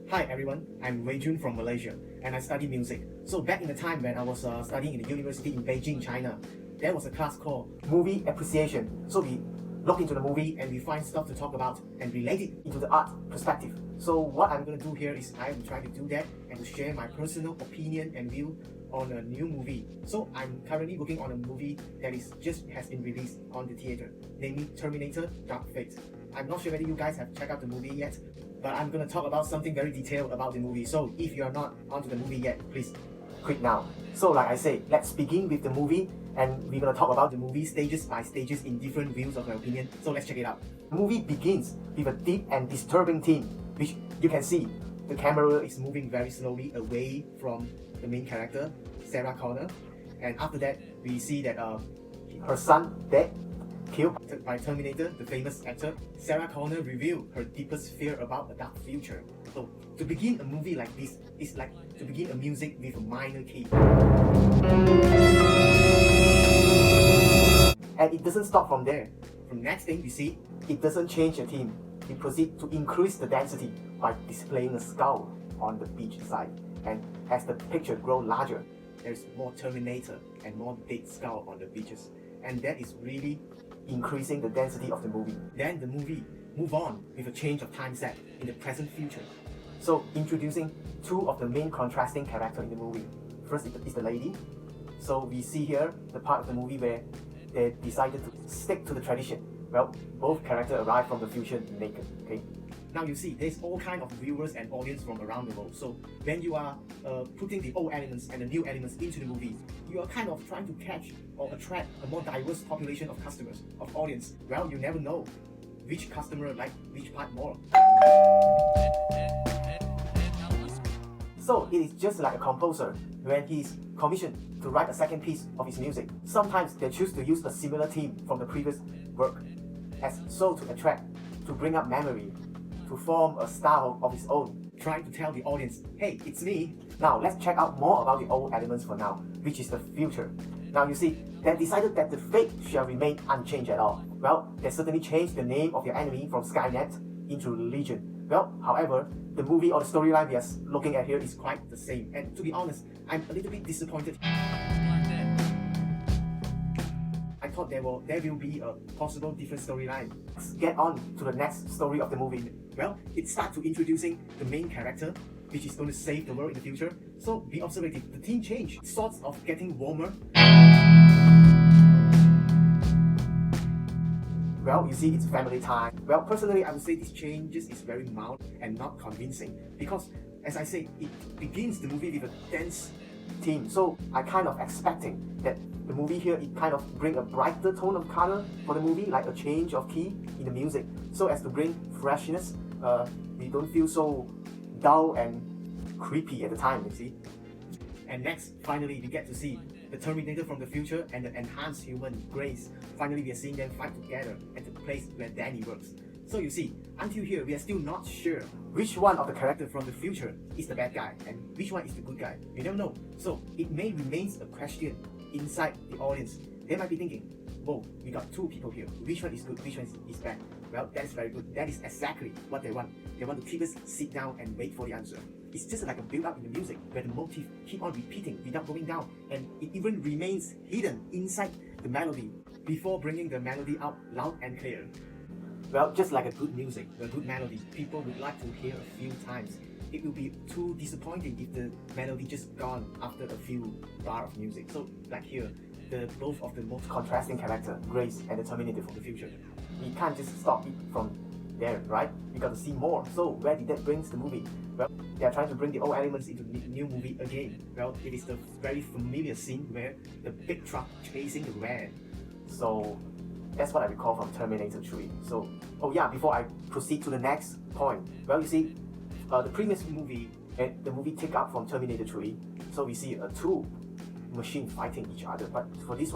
Hi everyone, I'm Wei Jun from Malaysia and I study music. So back in the time when I was studying in the university in Beijing, China, there was a class called Movie Appreciation. So we look into the movie and we find stuff to talk about and relate it into the art perspective. So what I'm going to do here is I'm trying to do that and to share my personal opinion and view on a new movie. So I'm currently working on a movie that has been released on the theater, namely Terminator Dark Fate. I'm not sure whether you guys have checked out the movie yet, but I'm gonna talk about something very detailed about the movie. So if you are not onto the movie yet, please quit now. So like I say, let's begin with the movie and we're gonna talk about the movie stages by stages in different views of my opinion. So let's check it out. The movie begins with a deep and disturbing theme, which you can see the camera is moving very slowly away from the main character, Sarah Connor, and after that we see that her son dead, killed by Terminator, the famous actor. Sarah Connor revealed her deepest fear about a dark future. So to begin a movie like this is like to begin a music with a minor key. And it doesn't stop from there. From next thing we see, it doesn't change the theme. It proceeds to increase the density by displaying a skull on the beach side. And as the picture grows larger, there's more Terminator and more dead skull on the beaches. And that is really increasing the density of the movie. Then the movie move on with a change of time set in the present future. So introducing two of the main contrasting characters in the movie. First is the lady. So we see here the part of the movie where they decided to stick to the tradition. Well, both characters arrive from the future naked. Okay. Now you see, there's all kind of viewers and audience from around the world. So when you are putting the old elements and the new elements into the movie, you are kind of trying to catch or attract a more diverse population of customers, of audience. Well, you never know which customer like which part more. So it is just like a composer when he's commissioned to write a second piece of his music. Sometimes they choose to use a similar theme from the previous work, as so to attract, to bring up memory, to form a style of his own, trying to tell the audience, hey, it's me. Now let's check out more about the old elements for now, which is the future. Now you see, they decided that the fate shall remain unchanged at all. Well, they certainly changed the name of their enemy from Skynet into Legion. Well, however, the movie or the storyline we are looking at here is quite the same. And to be honest, I'm a little bit disappointed. I thought there will be a possible different storyline. Let's get on to the next story of the movie. Well, it starts to introducing the main character, which is going to save the world in the future. So be observative, the theme change, sorts of getting warmer. Well, you see, it's family time. Well, personally, I would say these changes is very mild and not convincing because, as I say, it begins the movie with a dense theme. So I kind of expecting that the movie here, it kind of bring a brighter tone of color for the movie, like a change of key in the music, so as to bring freshness. We don't feel so dull and creepy at the time, you see. And next, finally, we get to see the Terminator from the future and the enhanced human Grace. Finally, we are seeing them fight together at the place where Danny works. So you see, until here, we are still not sure which one of the characters from the future is the bad guy and which one is the good guy. You never know. So it may remain a question inside the audience. They might be thinking, whoa, we got two people here. Which one is good, which one is bad? Well, that is very good. That is exactly what they want. They want to keep us sit down and wait for the answer. It's just like a build-up in the music where the motif keep on repeating without going down, and it even remains hidden inside the melody before bringing the melody out loud and clear. Well, just like a good music, a good melody, people would like to hear a few times. It will be too disappointing if the melody just gone after a few bar of music. So like here, both of the most contrasting character, Grace and the Terminator from the future. We can't just stop it from there, right? We got to see more. So where did that bring the movie? Well, they are trying to bring the old elements into the new movie again. Well, it is the very familiar scene where the big truck chasing the van. So that's what I recall from Terminator 3. So, oh yeah, before I proceed to the next point, well, you see, the previous movie, the movie take up from Terminator 3, so we see two machines fighting each other. But for this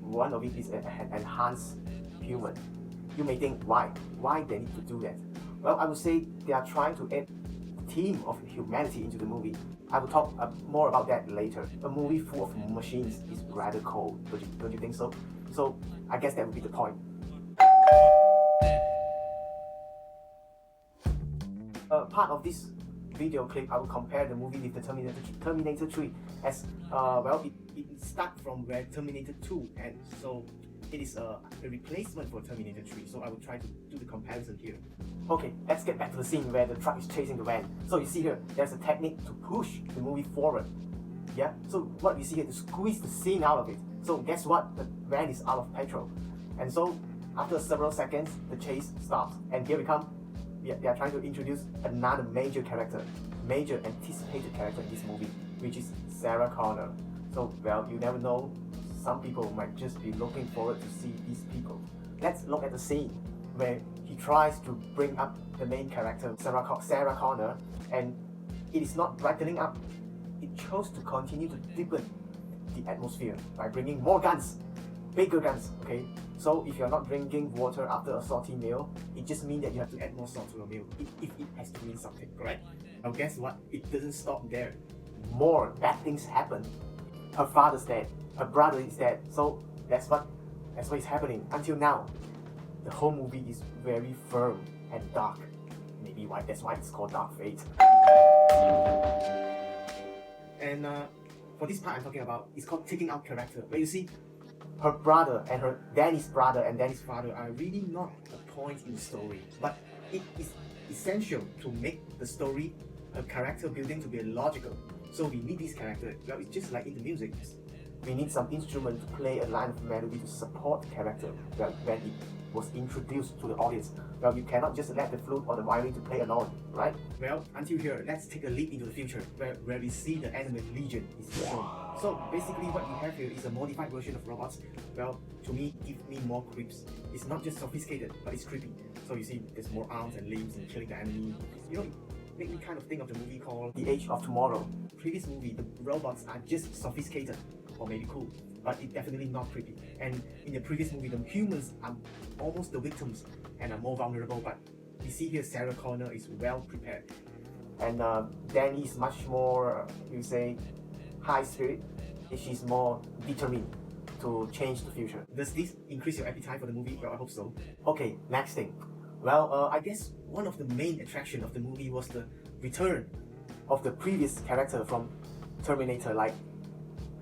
one of it is an enhanced human. You may think, why? Why they need to do that? Well, I would say they are trying to add the theme of humanity into the movie. I will talk more about that later. A movie full of machines is rather cold, don't you think so? So I guess that would be the point. Part of this video clip, I will compare the movie with the Terminator 3 as, it starts from where Terminator 2 ends. So it is a replacement for Terminator 3. So I will try to do the comparison here. Okay, let's get back to the scene where the truck is chasing the van. So you see here, there's a technique to push the movie forward. Yeah, so what we see here, to squeeze the scene out of it. So guess what? The van is out of petrol. And so after several seconds, the chase stops. And here we come. They are trying to introduce another major character, major anticipated character in this movie, which is Sarah Connor. So, well, you never know. Some people might just be looking forward to see these people. Let's look at the scene where he tries to bring up the main character, Sarah Connor, and it is not brightening up. It chose to continue to deepen the atmosphere by bringing more guns, bigger guns, okay? So if you're not drinking water after a salty meal, it just means that you have to add more salt to your meal, if it has to mean something, correct? Now guess what? It doesn't stop there. More bad things happen. Her father's dead, her brother is dead, so that's what is happening until now. The whole movie is very firm and dark. Maybe that's why it's called Dark Fate. And for this part I'm talking about, it's called taking out character, where you see her brother and Danny's brother and Danny's father are really not a point in the story, but it is essential to make the story, a character building, to be logical. So we need this character. Well, it's just like in the music. We need some instrument to play a line of melody to support the character when it was introduced to the audience. Well, you cannot just let the flute or the violin to play alone, right? Well, until here, let's take a leap into the future where we see the enemy legion is shown. So basically what we have here is a modified version of robots. Well, to me, give me more creeps. It's not just sophisticated, but it's creepy. So you see, there's more arms and limbs and killing the enemy. You know, it makes me kind of think of the movie called The Age of Tomorrow. Previous movie, the robots are just sophisticated, or maybe cool, but it's definitely not creepy. And in the previous movie, the humans are almost the victims and are more vulnerable, but we see here Sarah Connor is well prepared. And Danny is much more, you say, high spirit. She's more determined to change the future. Does this increase your appetite for the movie? Well, I hope so. Okay, next thing. Well, I guess one of the main attractions of the movie was the return of the previous character from Terminator. Like,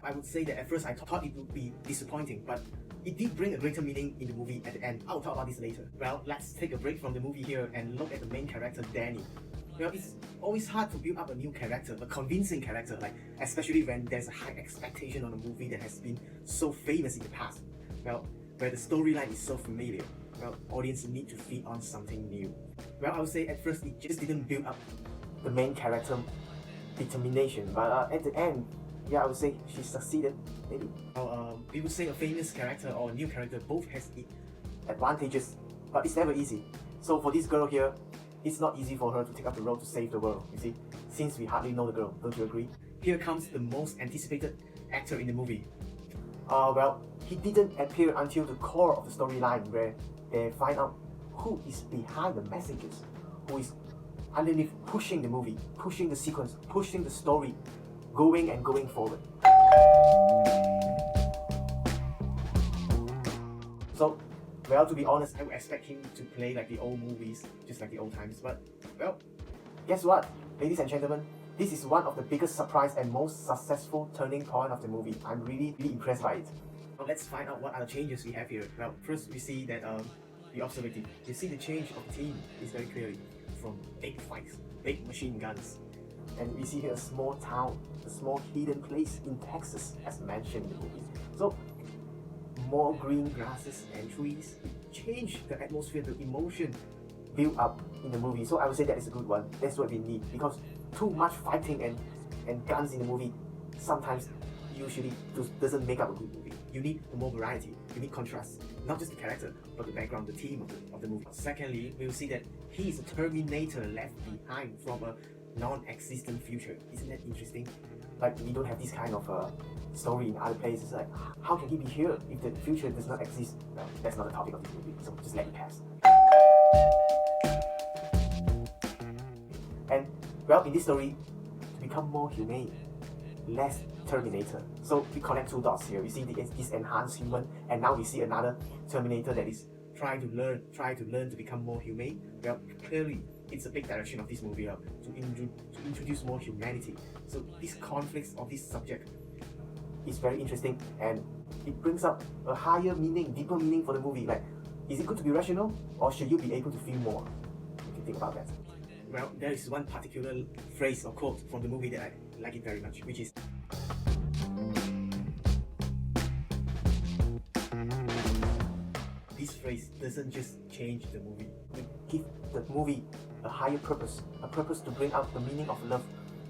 I would say that at first I thought it would be disappointing, but it did bring a greater meaning in the movie at the end. I'll talk about this later. Well, let's take a break from the movie here and look at the main character, Danny. Well, it's always hard to build up a new character, a convincing character, like especially when there's a high expectation on a movie that has been so famous in the past. Well, where the storyline is so familiar. Well, audience need to feed on something new. Well, I would say at first it just didn't build up the main character determination, but at the end, yeah, I would say she succeeded, maybe. We would say a famous character or a new character both has advantages, but it's never easy. So for this girl here, it's not easy for her to take up the role to save the world, you see, since we hardly know the girl, don't you agree? Here comes the most anticipated actor in the movie. Well, he didn't appear until the core of the storyline, where they find out who is behind the messages, who is underneath pushing the movie, pushing the sequence, pushing the story, going forward. So, well, to be honest, I would expect him to play like the old movies, just like the old times, but, well, guess what, ladies and gentlemen, this is one of the biggest surprise and most successful turning point of the movie. I'm really impressed by it. Now let's find out what other changes we have here. Well, first we see that the observative. You see the change of team is very clearly from big fights, big machine guns. And we see here a small town, a small hidden place in Texas, as mentioned in the movie. So, more green grasses and trees, change the atmosphere, the emotion build up in the movie. So I would say that is a good one. That's what we need, because too much fighting and guns in the movie sometimes usually doesn't make up a good movie. You need more variety, you need contrast, not just the character, but the background, the theme of the movie. Secondly, we'll see that he is a Terminator left behind from a non-existent future. Isn't that interesting? Like, we don't have this kind of story in other places. Like, how can he be here if the future does not exist? Well, that's not the topic of this movie, so just let it pass. And, well, in this story, to become more humane, less Terminator. So we connect two dots here. We see this enhanced human, and now we see another Terminator that is trying to learn to become more humane. Well, clearly, it's a big direction of this movie to introduce more humanity. So these conflicts of this subject is very interesting, and it brings up a higher meaning, deeper meaning for the movie. Like, is it good to be rational, or should you be able to feel more? If you think about that. Well, there is one particular phrase or quote from the movie that I like it very much, which is, this phrase doesn't just change the movie, it gives the movie a higher purpose, a purpose to bring out the meaning of love.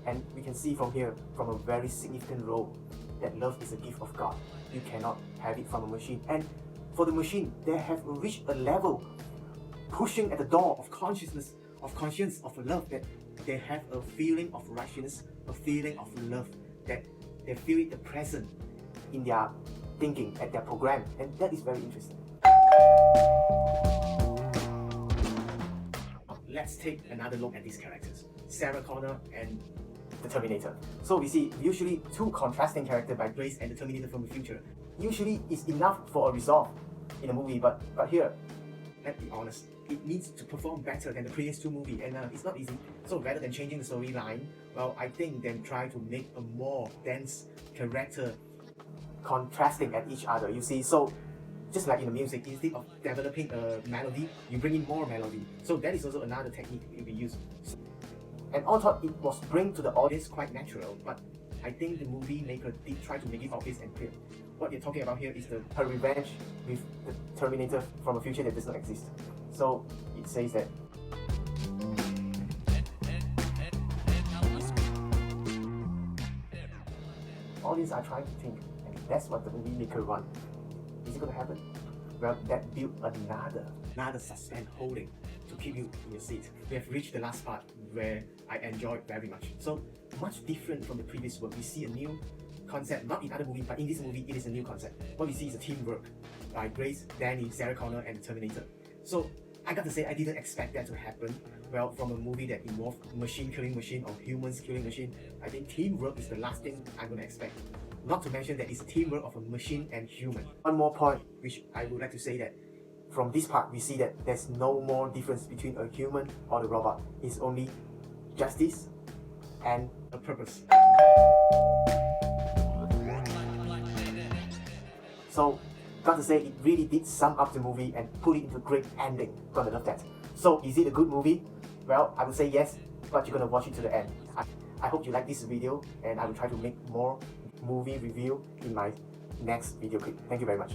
And we can see from here, from a very significant role, that love is a gift of God. You cannot have it from a machine. And for the machine, they have reached a level pushing at the door of consciousness, of conscience, of love, that they have a feeling of righteousness, a feeling of love, that they feel it present in their thinking, at their program, and that is very interesting. Let's take another look at these characters, Sarah Connor and the Terminator. So we see usually two contrasting characters by Grace and the Terminator from the future. Usually is enough for a resolve in a movie, but here, let's be honest, it needs to perform better than the previous two movies, and it's not easy. So rather than changing the storyline, well, I think then try to make a more dense character contrasting at each other. You see, so just like in the music, instead of developing a melody, you bring in more melody. So that is also another technique you can use. And I thought it was bring to the audience quite natural, but I think the movie maker did try to make it obvious and clear. What you're talking about here is her revenge with the Terminator from a future that does not exist. So it says that audience are trying to think, and that's what the movie maker want. Is it going to happen? Well, that built another suspense holding to keep you in your seat. We have reached the last part where I enjoyed very much. So much different from the previous work. We see a new concept, not in other movies, but in this movie it is a new concept. What we see is a teamwork by Grace, Danny, Sarah Connor and the Terminator. So I got to say, I didn't expect that to happen. Well, from a movie that involved machine killing machine or humans killing machine, I think teamwork is the last thing I'm going to expect. Not to mention that it's a teamwork of a machine and human. One more point which I would like to say, that from this part we see that there's no more difference between a human or the robot. It's only justice and a purpose. So, got to say, it really did sum up the movie and put it into a great ending. Gonna love that. So, is it a good movie? Well, I would say yes, but you're gonna watch it to the end. I hope you like this video, and I will try to make more movie review in my next video clip. Thank you very much.